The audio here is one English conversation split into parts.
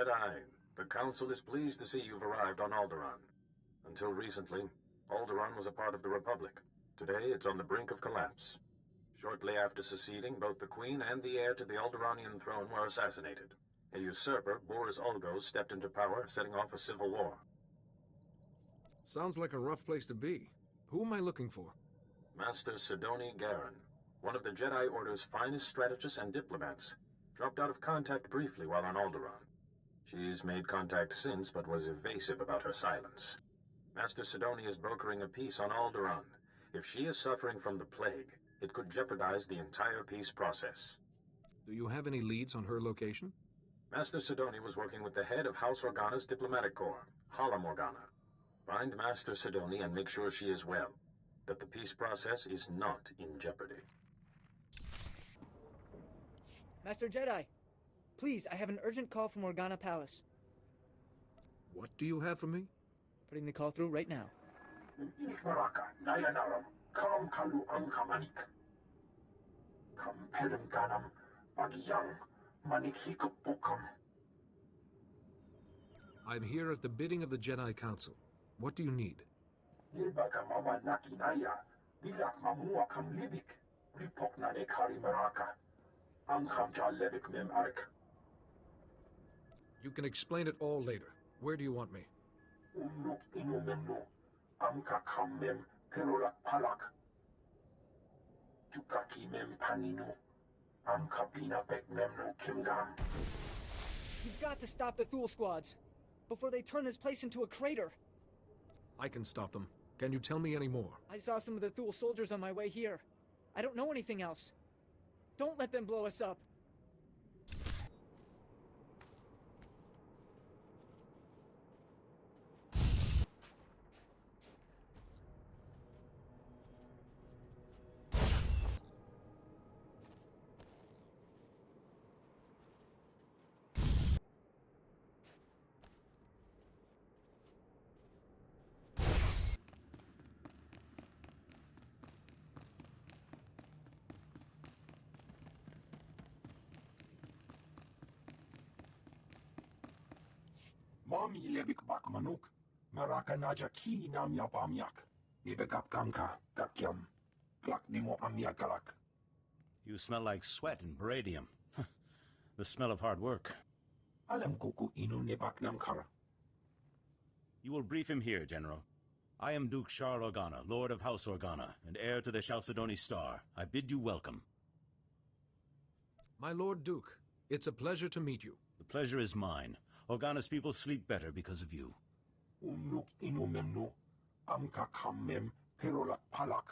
Jedi, the Council is pleased to see you've arrived on Alderaan. Until recently, Alderaan was a part of the Republic. Today, it's on the brink of collapse. Shortly after seceding, both the Queen and the heir to the Alderaanian throne were assassinated. A usurper, Boris Ulgos, stepped into power, setting off a civil war. Sounds like a rough place to be. Who am I looking for? Master Sidoni Garen, one of the Jedi Order's finest strategists and diplomats, dropped out of contact briefly while on Alderaan. She's made contact since, but was evasive about her silence. Master Sidoni is brokering a peace on Alderaan. If she is suffering from the plague, it could jeopardize the entire peace process. Do you have any leads on her location? Master Sidoni was working with the head of House Organa's diplomatic corps, Hala Morgana. Find Master Sidoni and make sure she is well, that the peace process is not in jeopardy. Master Jedi, please, I have an urgent call from Organa Palace. What do you have for me? Putting the call through right now. Maraka, Nayanaram, Kam Kalu Kamanik. Kam Pedem Ganam, Bagiyang, Manik Hikapukam. I'm here at the bidding of the Jedi Council. What do you need? Nilbaga Mama Nakinaya, Bilak Mamua Kam Libik, Ripoknane Kari Maraka, Amkamja Lebik Mem Ark. You can explain it all later. Where do you want me? Unuk Inumenu, Amka Kam Mem Perolak Palak. Jukaki Mem Paninu, Amkabina Bek Memno Kimgam. You've got to stop the Thule squads before they turn this place into a crater. I can stop them. Can you tell me any more? I saw some of the Thule soldiers on my way here. I don't know anything else. Don't let them blow us up. Mami Lebik Bakmanuk, Maraka Naja Ki Nam Yapamyak, Nibegap Gamka, Gakyam, Glak Nimo Amyakalak. You smell like sweat and beradium. The smell of hard work. Alam Kuku Inu Nebak Namkara. You will brief him here, General. I am Duke Shar Organa, Lord of House Organa, and heir to the Chalcedony Star. I bid you welcome. My Lord Duke, it's a pleasure to meet you. The pleasure is mine. Organa's people sleep better because of you. Unuk Inu Memnu, Amka Kam Perolak Palak.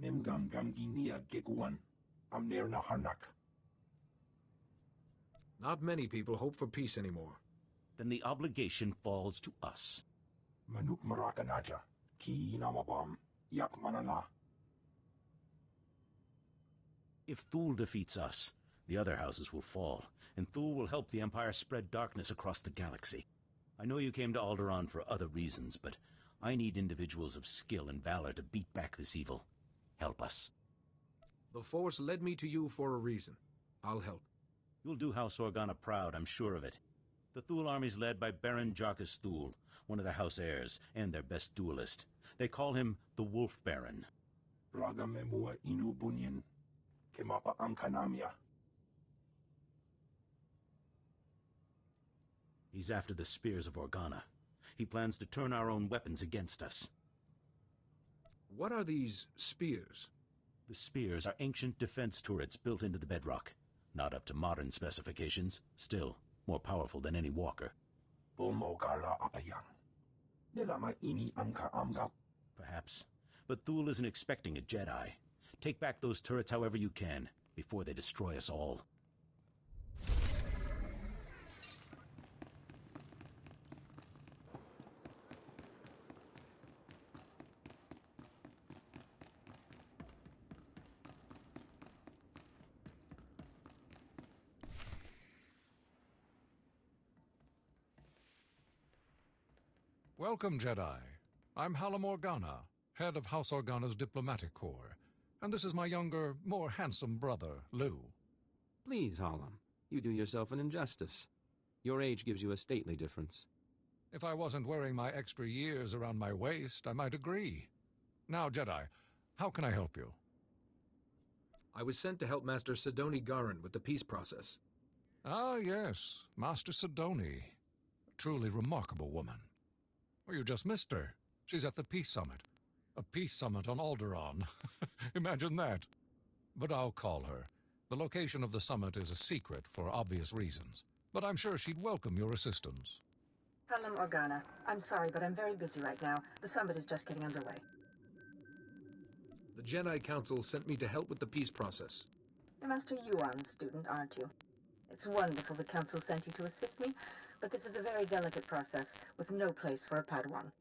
Memgam Gamginia Geguan, Amner Nahanak. Not many people hope for peace anymore. Then the obligation falls to us. Manuk Maraka Naja, Ki Namabam, Yak Manala. If Thule defeats us, the other houses will fall, and Thule will help the Empire spread darkness across the galaxy. I know you came to Alderaan for other reasons, but I need individuals of skill and valor to beat back this evil. Help us. The Force led me to you for a reason. I'll help. You'll do House Organa proud, I'm sure of it. The Thule army's led by Baron Jarkus Thule, one of the House heirs, and their best duelist. They call him the Wolf Baron. Raga Memua Inu Bunyan, Kemapa Amkanamia. He's after the spears of Organa. He plans to turn our own weapons against us. What are these spears? The spears are ancient defense turrets built into the bedrock. Not up to modern specifications, still more powerful than any walker. Bomogala Apayang. Nilama Ini Amka Amga. Perhaps. But Thule isn't expecting a Jedi. Take back those turrets however you can, before they destroy us all. Welcome, Jedi. I'm Hala Morgana, head of House Organa's diplomatic corps, and this is my younger, more handsome brother, Lou. Please, Harlem. You do yourself an injustice. Your age gives you a stately difference. If I wasn't wearing my extra years around my waist, I might agree. Now, Jedi, how can I help you? I was sent to help Master Sidoni Garan with the peace process. Ah, yes, Master Sidoni. A truly remarkable woman. Well, you just missed her. She's at the Peace Summit. A peace summit on Alderaan. Imagine that. But I'll call her. The location of the summit is a secret for obvious reasons. But I'm sure she'd welcome your assistance. Halam Organa. I'm sorry, but I'm very busy right now. The summit is just getting underway. The Jedi Council sent me to help with the peace process. You're Master Yuan's student, aren't you? It's wonderful the Council sent you to assist me, but this is a very delicate process with no place for a Padawan.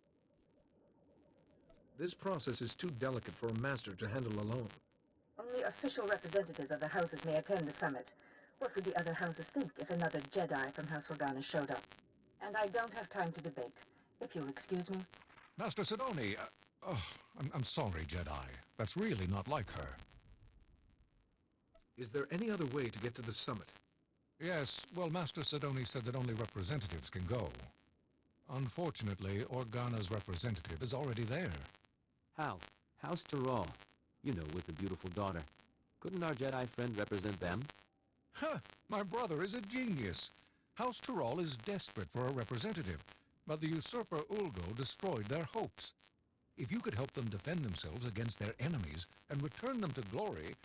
This process is too delicate for a master to handle alone. Only official representatives of the houses may attend the summit. What would the other houses think if another Jedi from House Organa showed up? And I don't have time to debate. If you'll excuse me. Master Sidoni, I'm sorry, Jedi. That's really not like her. Is there any other way to get to the summit? Yes, well, Master Sidoni said that only representatives can go. Unfortunately, Organa's representative is already there. Hal, House Tyrrell. You know, with the beautiful daughter. Couldn't our Jedi friend represent them? Huh! My brother is a genius. House Tyrrell is desperate for a representative, but the usurper Ulgo destroyed their hopes. If you could help them defend themselves against their enemies and return them to glory,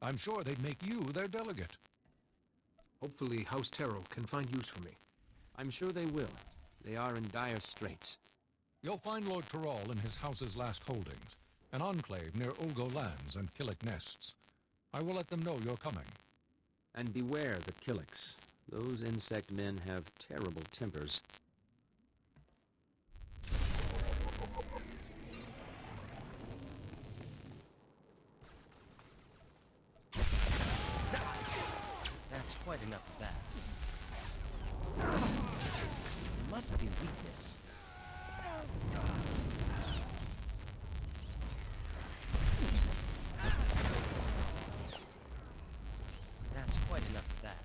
I'm sure they'd make you their delegate. Hopefully House Taro can find use for me. I'm sure they will. They are in dire straits. You'll find Lord Tyrrell in his house's last holdings, an enclave near Ulgo lands and Killik nests. I will let them know you're coming. And beware the Killiks. Those insect men have terrible tempers. That's quite enough of that. It must be weakness. That's quite enough of that.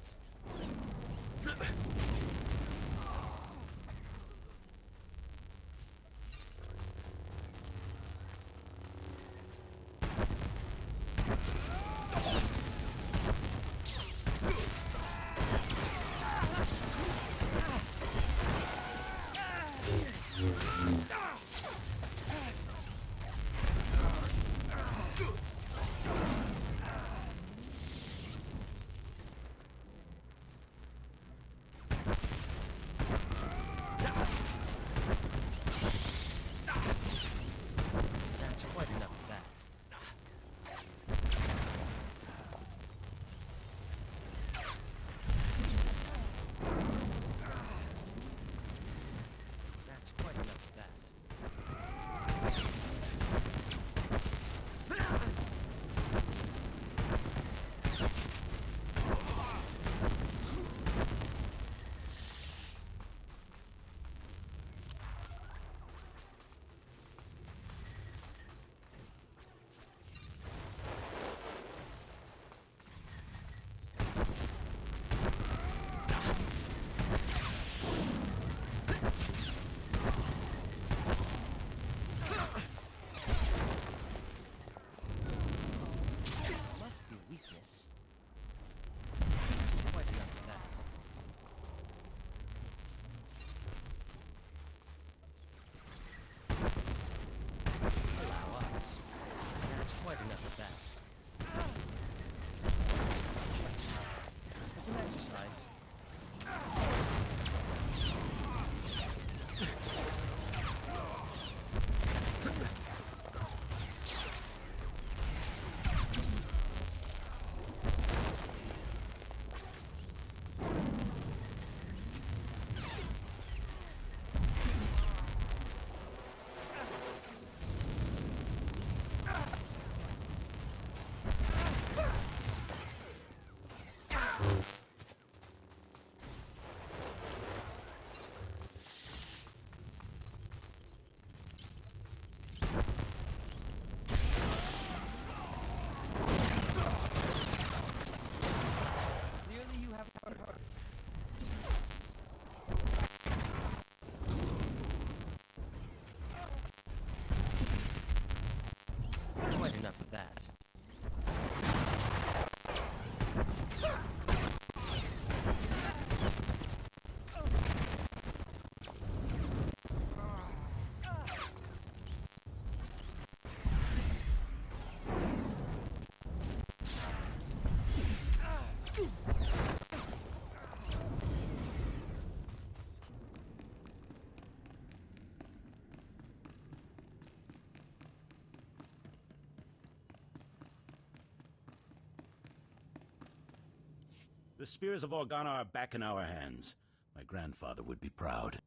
The spears of Organa are back in our hands. My grandfather would be proud.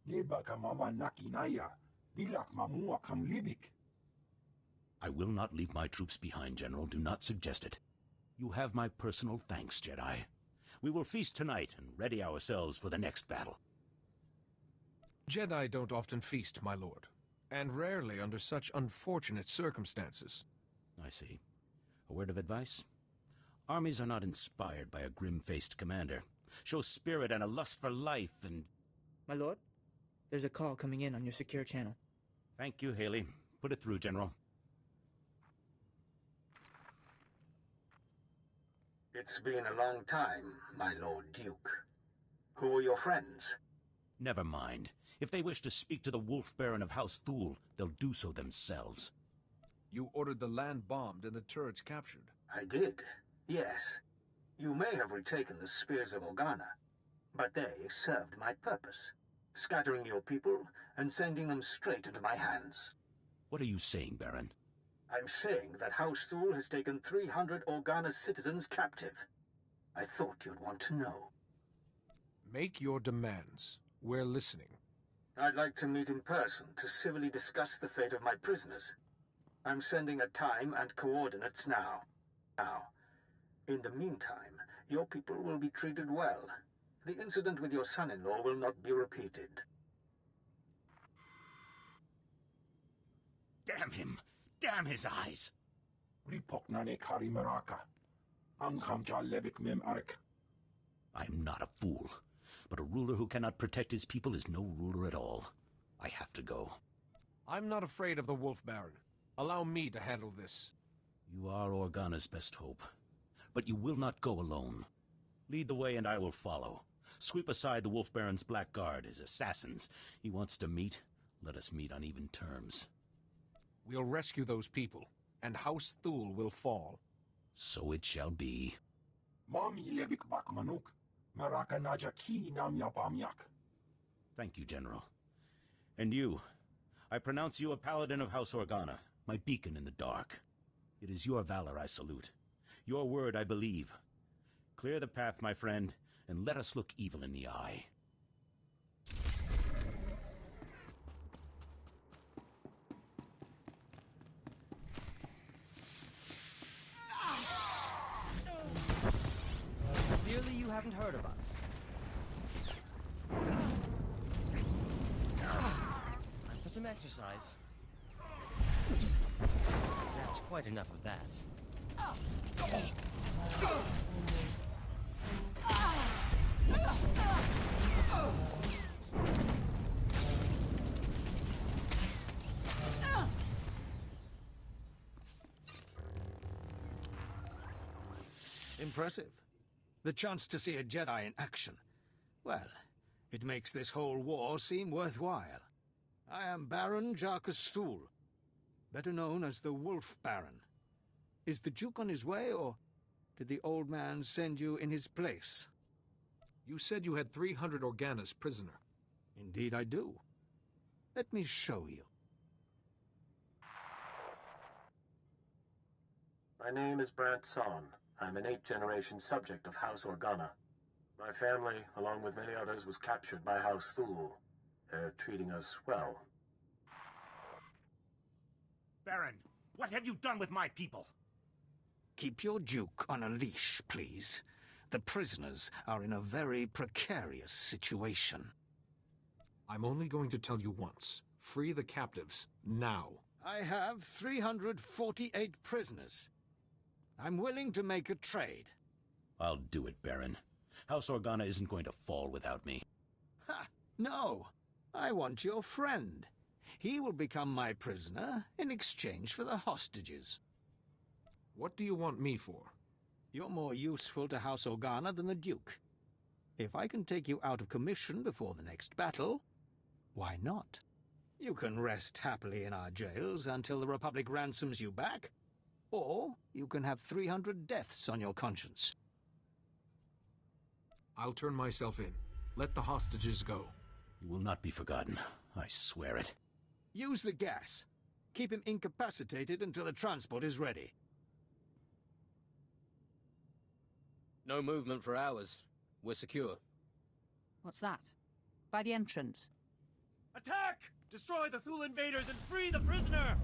Lebaka mama nakinaya. Bilak mamua kam libik. I will not leave my troops behind, General. Do not suggest it. You have my personal thanks, Jedi. We will feast tonight and ready ourselves for the next battle. Jedi don't often feast, my lord, and rarely under such unfortunate circumstances. I see. A word of advice? Armies are not inspired by a grim-faced commander. Show spirit and a lust for life and... My lord, there's a call coming in on your secure channel. Thank you, Haley. Put it through, General. It's been a long time, my Lord Duke. Who are your friends? Never mind. If they wish to speak to the Wolf Baron of House Thule, they'll do so themselves. You ordered the land bombed and the turrets captured. I did, yes. You may have retaken the spears of Organa, but they served my purpose, scattering your people and sending them straight into my hands. What are you saying, Baron? I'm saying that House Thule has taken 300 Organa citizens captive. I thought you'd want to know. Make your demands. We're listening. I'd like to meet in person to civilly discuss the fate of my prisoners. I'm sending a time and coordinates now. In the meantime, your people will be treated well. The incident with your son-in-law will not be repeated. Damn him! Damn his eyes! Ripoknane karimaraka. Anghamja lebik mem ark. I'm not a fool, but a ruler who cannot protect his people is no ruler at all. I have to go. I'm not afraid of the Wolf Baron. Allow me to handle this. You are Organa's best hope, but you will not go alone. Lead the way and I will follow. Sweep aside the Wolf Baron's black guard, his assassins. He wants to meet. Let us meet on even terms. We'll rescue those people, and House Thule will fall. So it shall be. Mami lebik bak manuk. Maraka naja ki nam yapamyak. Thank you, General. And you, I pronounce you a paladin of House Organa, my beacon in the dark. It is your valor I salute. Your word I believe. Clear the path, my friend, and let us look evil in the eye. Clearly you haven't heard of us. Time for some exercise. That's quite enough of that. Impressive. The chance to see a Jedi in action. Well, it makes this whole war seem worthwhile. I am Baron Jarkus Thule, better known as the Wolf Baron. Is the Duke on his way, or did the old man send you in his place? You said you had 300 Organas prisoner. Indeed I do. Let me show you. My name is Brant Son. I'm an 8th-generation subject of House Organa. My family, along with many others, was captured by House Thule. They're treating us well. Baron, what have you done with my people? Keep your Duke on a leash, please. The prisoners are in a very precarious situation. I'm only going to tell you once. Free the captives, now. I have 348 prisoners. I'm willing to make a trade. I'll do it, Baron. House Organa isn't going to fall without me. Ha! No. I want your friend. He will become my prisoner in exchange for the hostages. What do you want me for? You're more useful to House Organa than the Duke. If I can take you out of commission before the next battle, why not? You can rest happily in our jails until the Republic ransoms you back, or you can have 300 deaths on your conscience. I'll turn myself in. Let the hostages go. You will not be forgotten. I swear it. Use the gas. Keep him incapacitated until the transport is ready. No movement for hours. We're secure. What's that? By the entrance. Attack! Destroy the Thule invaders and free the prisoner!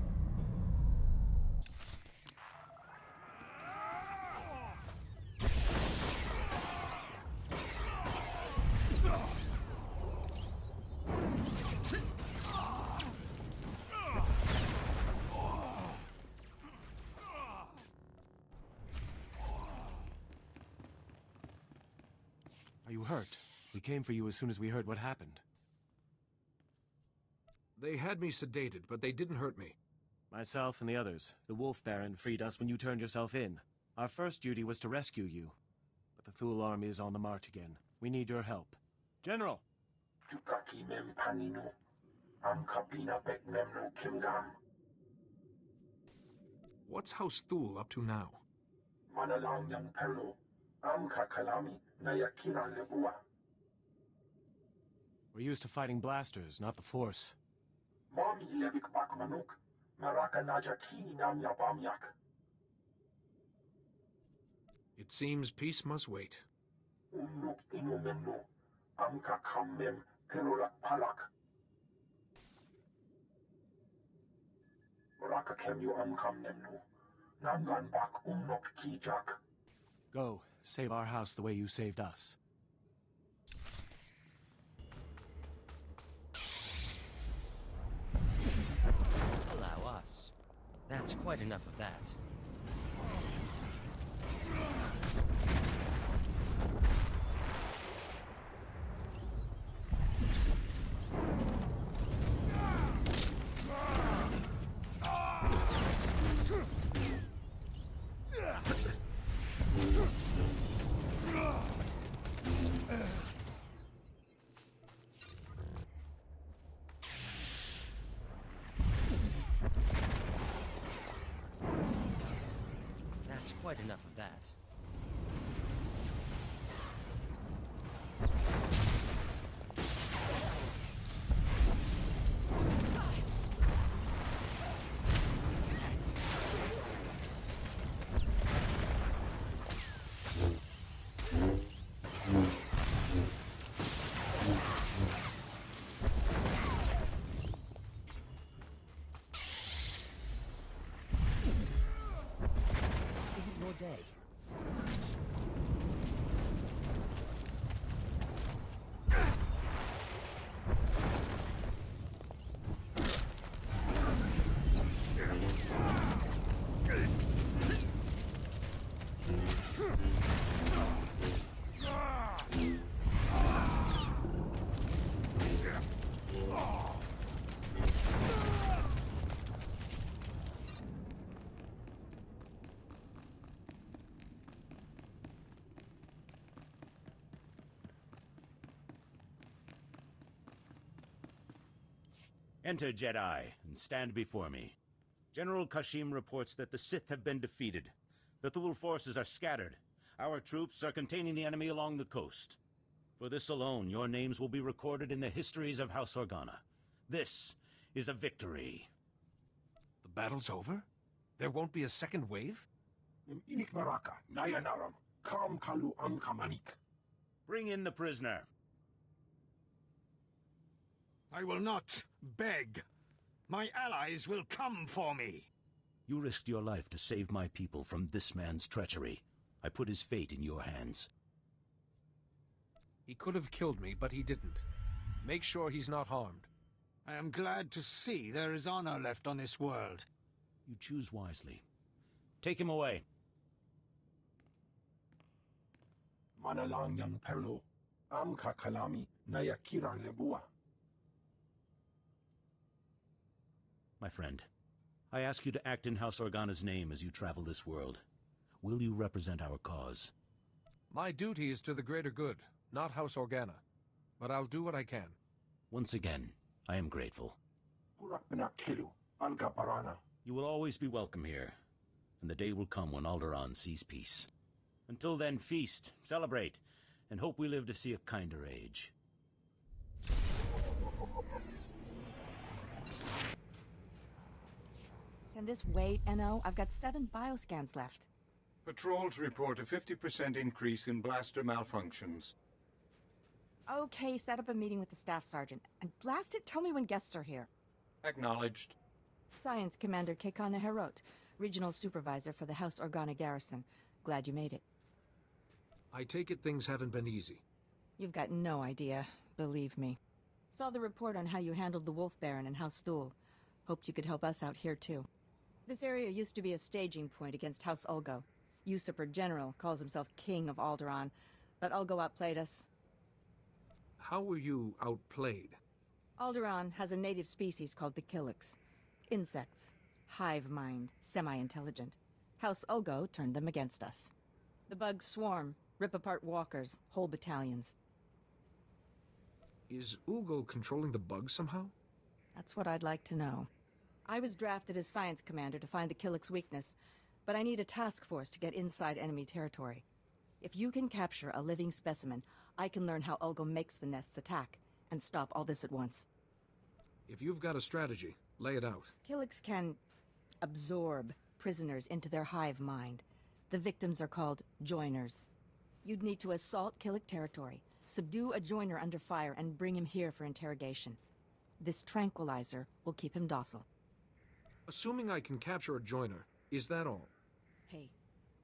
Are you hurt? We came for you as soon as we heard what happened. They had me sedated, but they didn't hurt me. Myself and the others, the Wolf Baron, freed us when you turned yourself in. Our first duty was to rescue you. But the Thule army is on the march again. We need your help. General! What's House Thule up to now? We're used to fighting blasters, not the Force. It seems peace must wait. Go, save our house the way you saved us. Allow us. That's quite enough of that. That's quite enough of that. Isn't your day? Enter, Jedi, and stand before me. General Kashim reports that the Sith have been defeated. The Thule forces are scattered. Our troops are containing the enemy along the coast. For this alone, your names will be recorded in the histories of House Organa. This is a victory. The battle's over? There won't be a second wave? Bring in the prisoner. I will not beg. My allies will come for me. You risked your life to save my people from this man's treachery. I put his fate in your hands. He could have killed me, but he didn't. Make sure he's not harmed. I am glad to see there is honor left on this world. You choose wisely. Take him away. My friend, I ask you to act in House Organa's name as you travel this world. Will you represent our cause? My duty is to the greater good, not House Organa. But I'll do what I can. Once again, I am grateful. You will always be welcome here, and the day will come when Alderaan sees peace. Until then, feast, celebrate, and hope we live to see a kinder age. Can this wait, Enno? I've got 7 bioscans left. Patrols report a 50% increase in blaster malfunctions. Okay, set up a meeting with the staff sergeant. And blast it, tell me when guests are here. Acknowledged. Science Commander Kekana Herot, Regional Supervisor for the House Organa Garrison. Glad you made it. I take it things haven't been easy. You've got no idea, believe me. Saw the report on how you handled the Wolf Baron and House Thule. Hoped you could help us out here too. This area used to be a staging point against House Ulgo. Usurper General calls himself King of Alderaan, but Ulgo outplayed us. How were you outplayed? Alderaan has a native species called the Killiks. Insects. Hive mind. Semi-intelligent. House Ulgo turned them against us. The bugs swarm, rip apart walkers, whole battalions. Is Ulgo controlling the bugs somehow? That's what I'd like to know. I was drafted as Science Commander to find the Killiks' weakness, but I need a task force to get inside enemy territory. If you can capture a living specimen, I can learn how Ulgo makes the nests attack, and stop all this at once. If you've got a strategy, lay it out. Killiks can absorb prisoners into their hive mind. The victims are called joiners. You'd need to assault Killik territory, subdue a joiner under fire, and bring him here for interrogation. This tranquilizer will keep him docile. Assuming I can capture a joiner, is that all? Hey,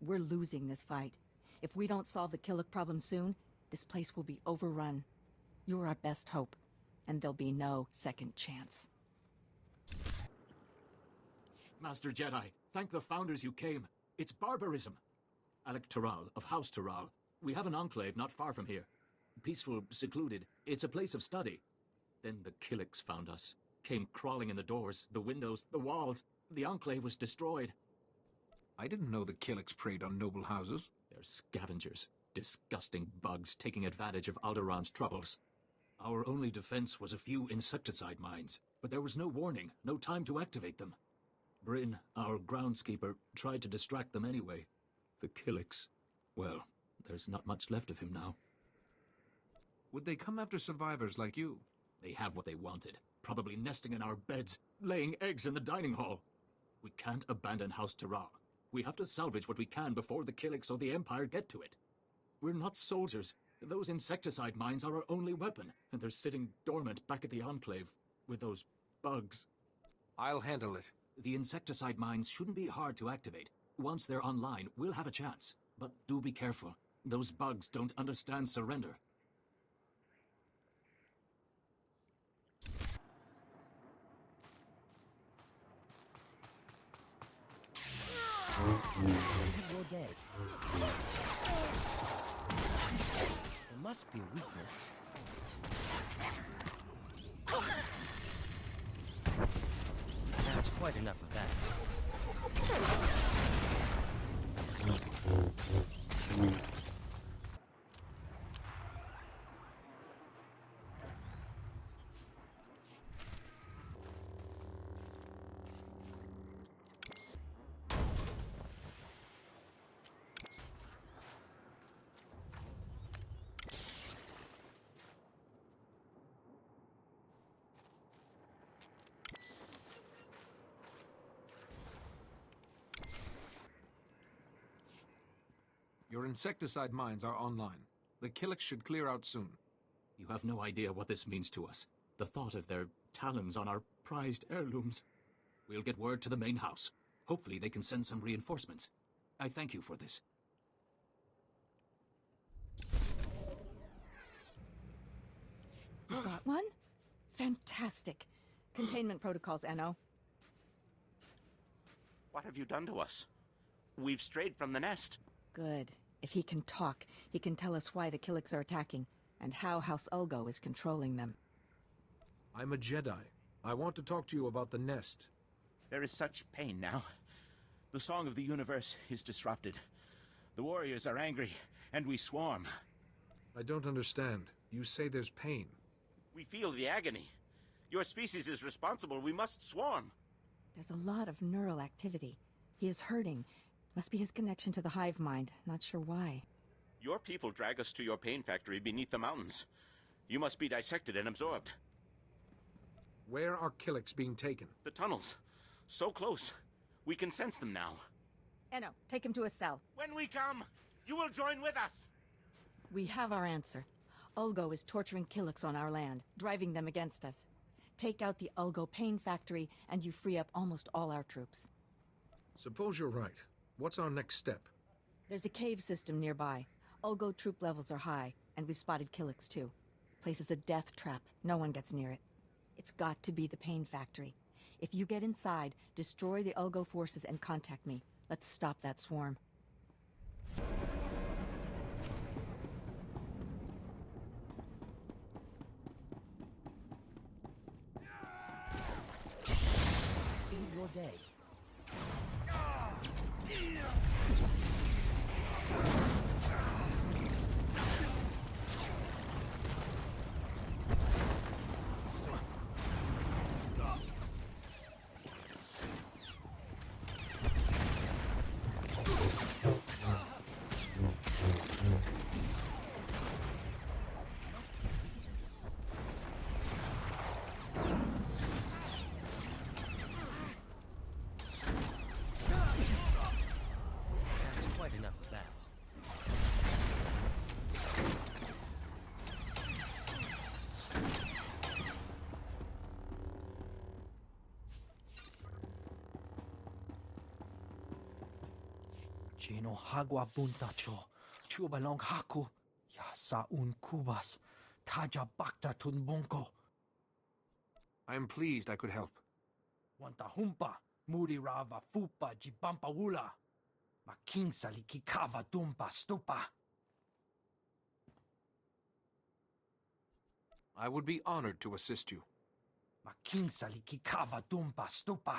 we're losing this fight. If we don't solve the Killik problem soon, this place will be overrun. You're our best hope, and there'll be no second chance. Master Jedi, thank the Founders you came. It's barbarism. Alec Taral of House Taral. We have an enclave not far from here. Peaceful, secluded. It's a place of study. Then the Killiks found us. Came crawling in the doors, the windows, the walls. The enclave was destroyed. I didn't know the Killiks preyed on noble houses. They're scavengers. Disgusting bugs taking advantage of Alderaan's troubles. Our only defense was a few insecticide mines, but there was no warning, no time to activate them. Bryn, our groundskeeper, tried to distract them anyway. The Killiks, well, there's not much left of him now. Would they come after survivors like you? They have what they wanted, probably nesting in our beds, laying eggs in the dining hall. We can't abandon House Taral. We have to salvage what we can before the Killiks or the Empire get to it. We're not soldiers. Those insecticide mines are our only weapon, and they're sitting dormant back at the Enclave with those bugs. I'll handle it. The insecticide mines shouldn't be hard to activate. Once they're online, we'll have a chance. But do be careful. Those bugs don't understand surrender. Isn't your day? There must be a weakness. That's quite enough of that. Your insecticide mines are online. The Killiks should clear out soon. You have no idea what this means to us. The thought of their talons on our prized heirlooms. We'll get word to the main house. Hopefully they can send some reinforcements. I thank you for this. You got one? Fantastic. Containment protocols, Enno. What have you done to us? We've strayed from the nest. Good. If he can talk, he can tell us why the Killiks are attacking, and how House Ulgo is controlling them. I'm a Jedi. I want to talk to you about the nest. There is such pain now. The song of the universe is disrupted. The warriors are angry, and we swarm. I don't understand. You say there's pain. We feel the agony. Your species is responsible. We must swarm. There's a lot of neural activity. He is hurting. Must be his connection to the hive mind. Not sure why. Your people drag us to your pain factory beneath the mountains. You must be dissected and absorbed. Where are Killiks being taken? The tunnels. So close. We can sense them now. Enno, take him to a cell. When we come, you will join with us. We have our answer. Ulgo is torturing Killiks on our land, driving them against us. Take out the Ulgo pain factory, and you free up almost all our troops. Suppose you're right. What's our next step? There's a cave system nearby. Ulgo troop levels are high, and we've spotted Killiks too. Place is a death trap. No one gets near it. It's got to be the pain factory. If you get inside, destroy the Ulgo forces and contact me. Let's stop that swarm. Isn't your day. That's quite enough of that. Chino hagwa buntacho, chubalong haku, ya saun kubas, taja bakta tunbonko. I am pleased I could help. Wanta humpa, muri rava fupa jibampa wula. Making salikikava dumpa stupa. I would be honored to assist you. Making salikikava dumpa stupa.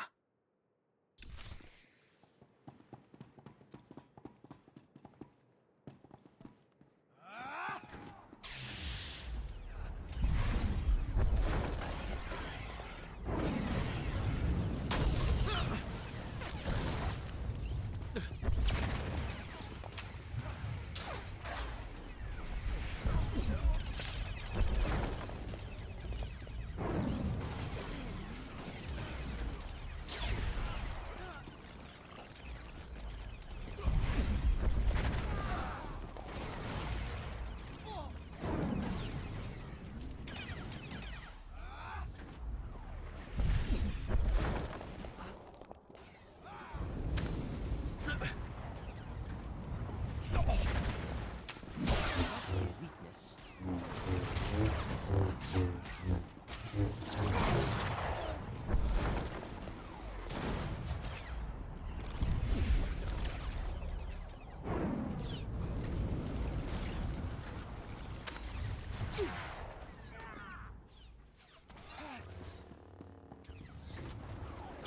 Weakness.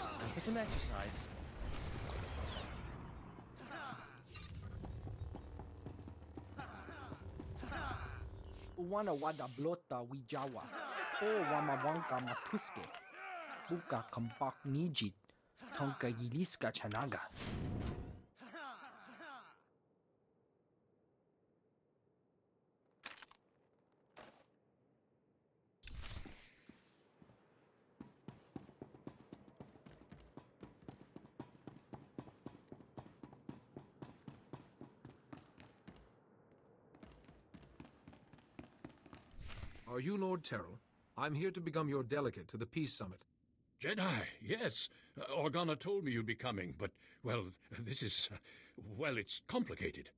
Time for some exercise. Uwana wada blota wijawa. O wamawanka matuske. Buka kampak nijit. Tonka yiliska chanaga. Are you Lord Terrell? I'm here to become your delegate to the Peace Summit. Jedi, yes. Organa told me you'd be coming, but, well, this is... well, it's complicated.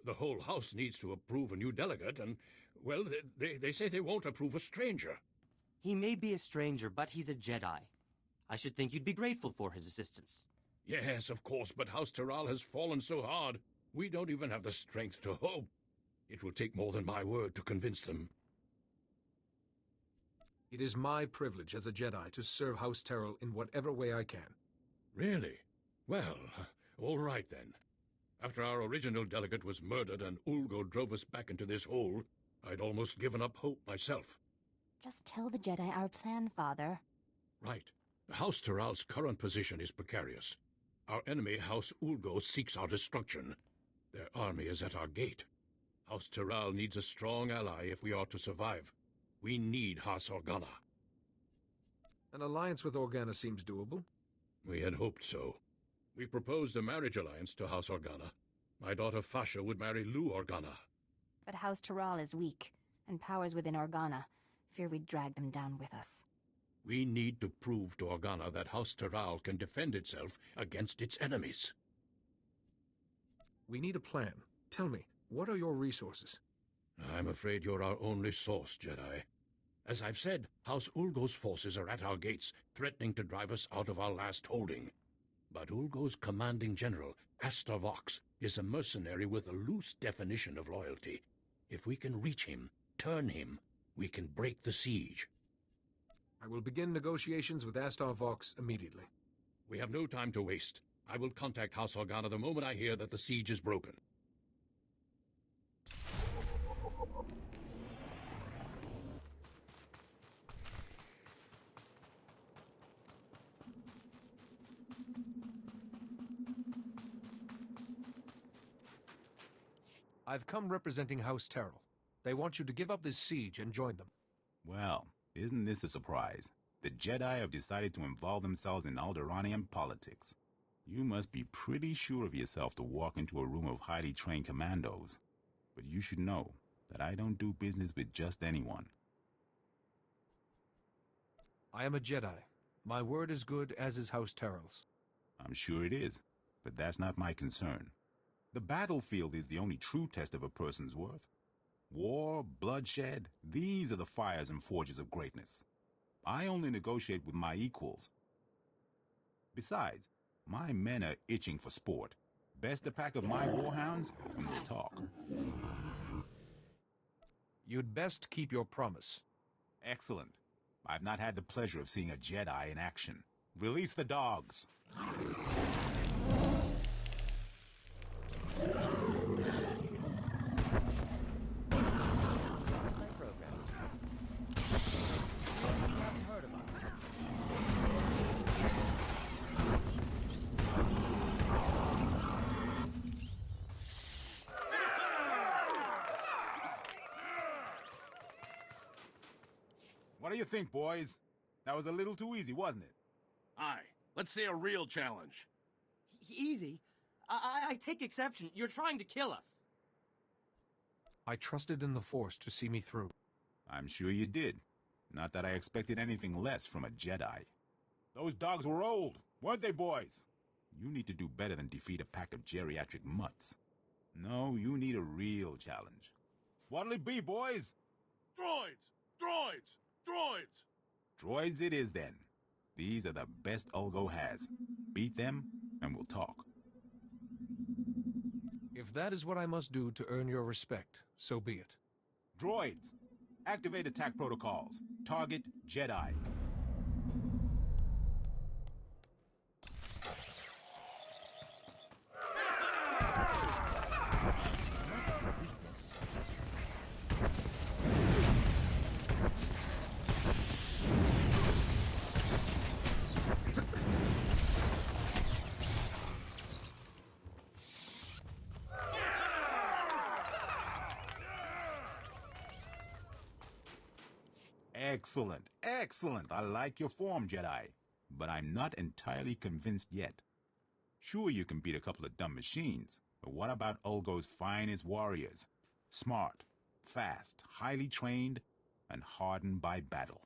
The whole house needs to approve a new delegate, and, well, they say they won't approve a stranger. He may be a stranger, but he's a Jedi. I should think you'd be grateful for his assistance. Yes, of course, but House Terral has fallen so hard, we don't even have the strength to hope. It will take more than my word to convince them. It is my privilege as a Jedi to serve House Terrell in whatever way I can. Really? Well, all right then. After our original delegate was murdered and Ulgo drove us back into this hole, I'd almost given up hope myself. Just tell the Jedi our plan, Father. Right. House Terral's current position is precarious. Our enemy, House Ulgo, seeks our destruction. Their army is at our gate. House Terral needs a strong ally if we are to survive. We need House Organa. An alliance with Organa seems doable. We had hoped so. We proposed a marriage alliance to House Organa. My daughter Fasha would marry Lou Organa. But House Taral is weak, and powers within Organa. Fear we'd drag them down with us. We need to prove to Organa that House Taral can defend itself against its enemies. We need a plan. Tell me, what are your resources? I'm afraid you're our only source, Jedi. As I've said, House Ulgo's forces are at our gates, threatening to drive us out of our last holding. But Ulgo's commanding general, Astar Vox, is a mercenary with a loose definition of loyalty. If we can reach him, turn him, we can break the siege. I will begin negotiations with Astar Vox immediately. We have no time to waste. I will contact House Organa the moment I hear that the siege is broken. I've come representing House Terrell. They want you to give up this siege and join them. Well, isn't this a surprise? The Jedi have decided to involve themselves in Alderaanian politics. You must be pretty sure of yourself to walk into a room of highly trained commandos. But you should know that I don't do business with just anyone. I am a Jedi. My word is good, as is House Terrell's. I'm sure it is, but that's not my concern. The battlefield is the only true test of a person's worth. War, bloodshed, these are the fires and forges of greatness. I only negotiate with my equals. Besides, my men are itching for sport. Best a pack of my warhounds, and we'll talk. You'd best keep your promise. Excellent. I've not had the pleasure of seeing a Jedi in action. Release the dogs. What do you think, boys? That was a little too easy, wasn't it? Aye. Let's see a real challenge. Easy? I take exception. You're trying to kill us. I trusted in the Force to see me through. I'm sure you did. Not that I expected anything less from a Jedi. Those dogs were old, weren't they, boys? You need to do better than defeat a pack of geriatric mutts. No, you need a real challenge. What'll it be, boys? Droids! Droids! Droids! Droids it is, then. These are the best Ulgo has. Beat them, and we'll talk. If that is what I must do to earn your respect, so be it. Droids, activate attack protocols. Target Jedi. Excellent, excellent. I like your form, Jedi. But I'm not entirely convinced yet. Sure, you can beat a couple of dumb machines, but what about Ulgo's finest warriors? Smart, fast, highly trained, and hardened by battle.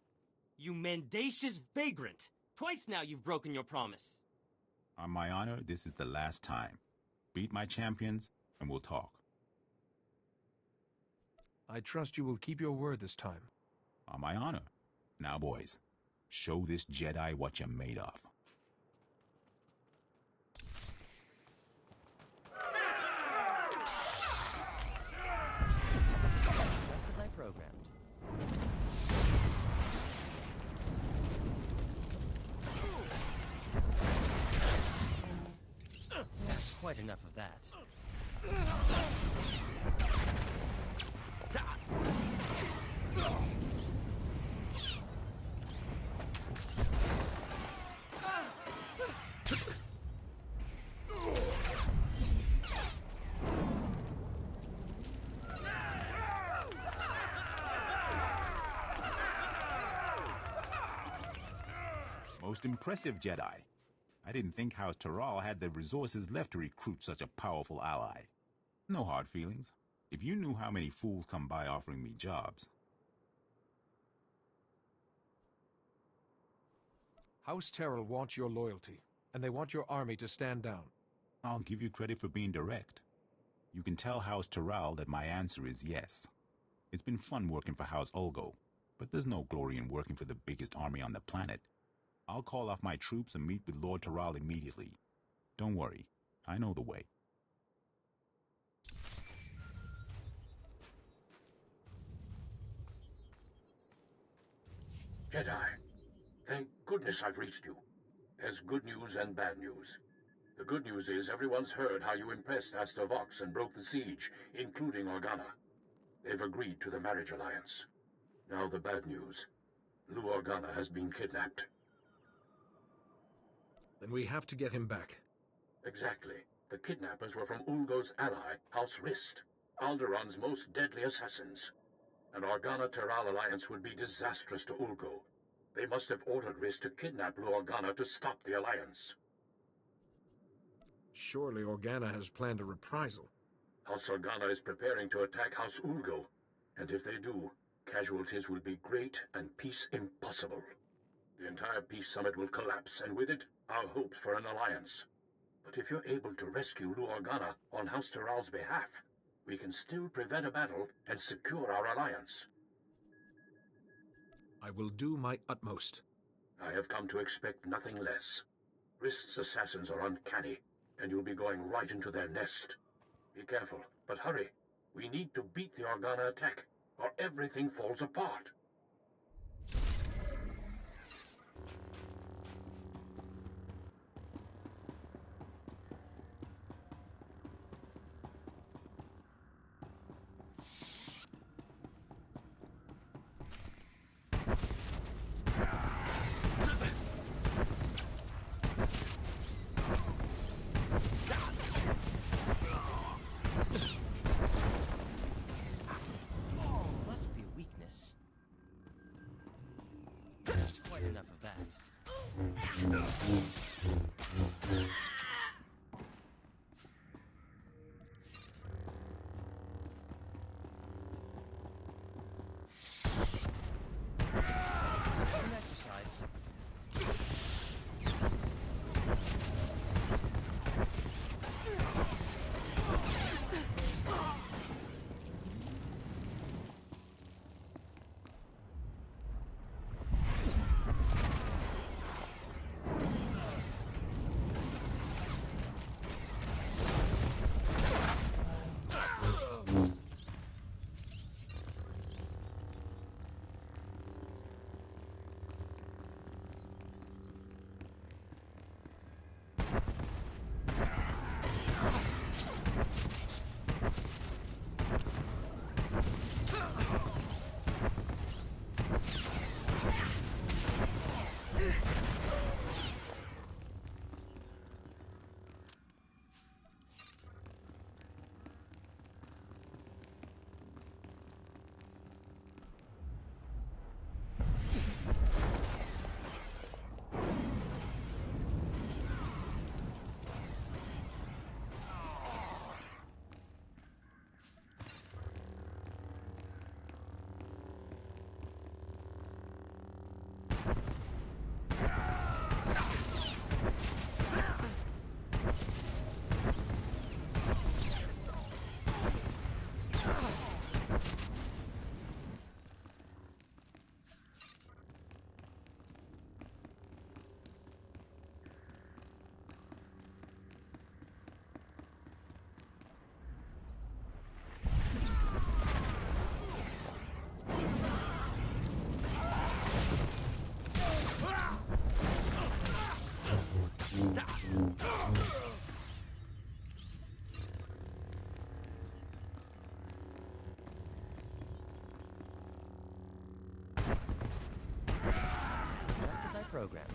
You mendacious vagrant! Twice now you've broken your promise. On my honor, this is the last time. Beat my champions, and we'll talk. I trust you will keep your word this time. On my honor. Now, boys, show this Jedi what you're made of. Just as I programmed. That's quite enough of that. Most impressive, Jedi. I didn't think House Terral had the resources left to recruit such a powerful ally. No hard feelings. If you knew how many fools come by offering me jobs. House Terral wants your loyalty, and they want your army to stand down. I'll give you credit for being direct. You can tell House Terral that my answer is yes. It's been fun working for House Ulgo, but there's no glory in working for the biggest army on the planet. I'll call off my troops and meet with Lord Terral immediately. Don't worry, I know the way. Jedi, thank goodness I've reached you. There's good news and bad news. The good news is everyone's heard how you impressed Aster Vox and broke the siege, including Organa. They've agreed to the marriage alliance. Now the bad news. Lou Organa has been kidnapped. Then we have to get him back. Exactly. The kidnappers were from Ulgo's ally, House Rist, Alderaan's most deadly assassins. An Organa-Terral alliance would be disastrous to Ulgo. They must have ordered Rist to kidnap Lou Organa to stop the alliance. Surely Organa has planned a reprisal. House Organa is preparing to attack House Ulgo, and if they do, casualties will be great and peace impossible. The entire peace summit will collapse, and with it, our hopes for an alliance. But if you're able to rescue Lou Organa on House Terral's behalf, we can still prevent a battle and secure our alliance. I will do my utmost. I have come to expect nothing less. Rist's assassins are uncanny, and you'll be going right into their nest. Be careful, but hurry. We need to beat the Organa attack, or everything falls apart. Just as I programmed.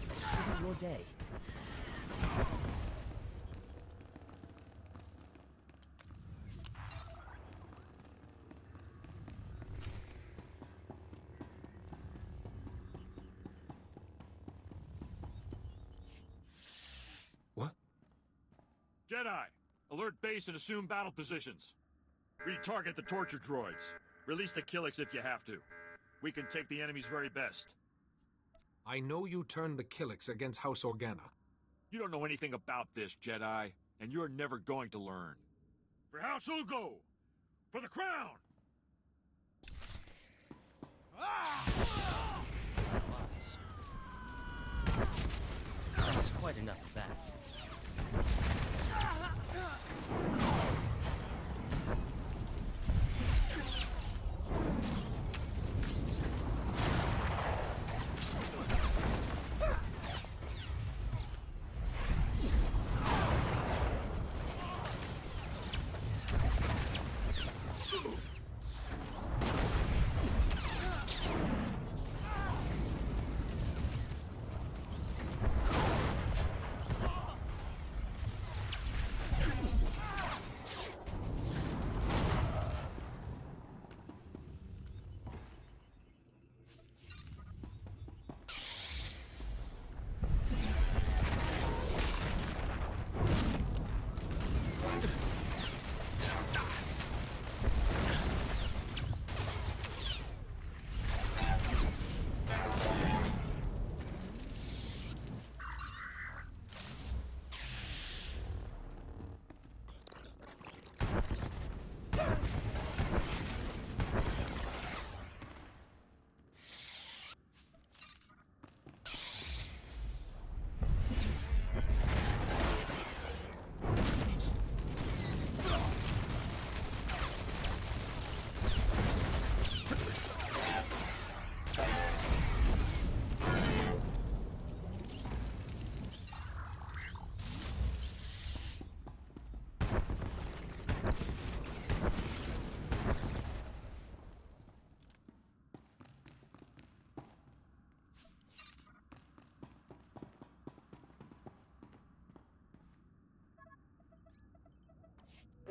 This isn't your day. Jedi! Alert base and assume battle positions. Retarget the torture droids. Release the Killiks if you have to. We can take the enemy's very best. I know you turned the Killiks against House Organa. You don't know anything about this, Jedi, and you're never going to learn. For House Ulgo! For the crown! That's quite enough of that.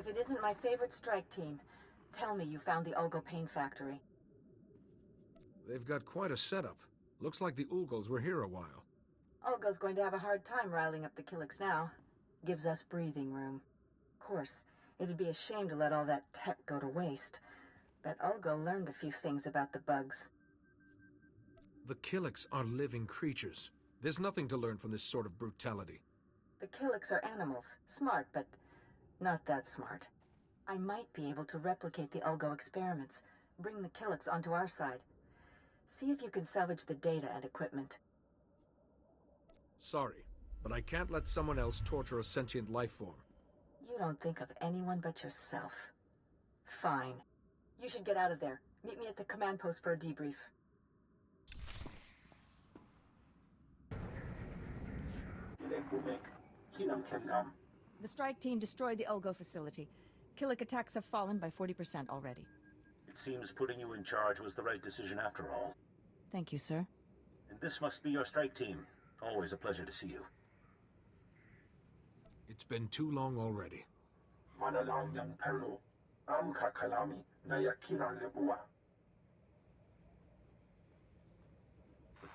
If it isn't my favorite strike team, tell me you found the Ulgo Pain Factory. They've got quite a setup. Looks like the Ulgos were here a while. Ulgo's going to have a hard time riling up the Killiks now. Gives us breathing room. Of course, it'd be a shame to let all that tech go to waste. But Ulgo learned a few things about the bugs. The Killiks are living creatures. There's nothing to learn from this sort of brutality. The Killiks are animals. Smart, but not that smart. I might be able to replicate the Ulgo experiments. Bring the Killiks onto our side. See if you can salvage the data and equipment. Sorry, but I can't let someone else torture a sentient life form. You don't think of anyone but yourself. Fine. You should get out of there. Meet me at the command post for a debrief. The strike team destroyed the Ulgo facility. Killik attacks have fallen by 40% already. It seems putting you in charge was the right decision after all. Thank you, sir. And this must be your strike team. Always a pleasure to see you. It's been too long already. But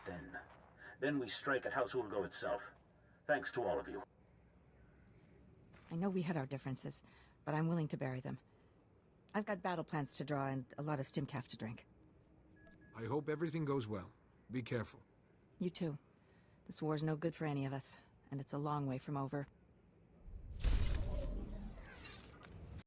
then we strike at House Ulgo itself. Thanks to all of you. I know we had our differences, but I'm willing to bury them. I've got battle plans to draw and a lot of stimcaf to drink. I hope everything goes well. Be careful. You too. This war's no good for any of us, and it's a long way from over.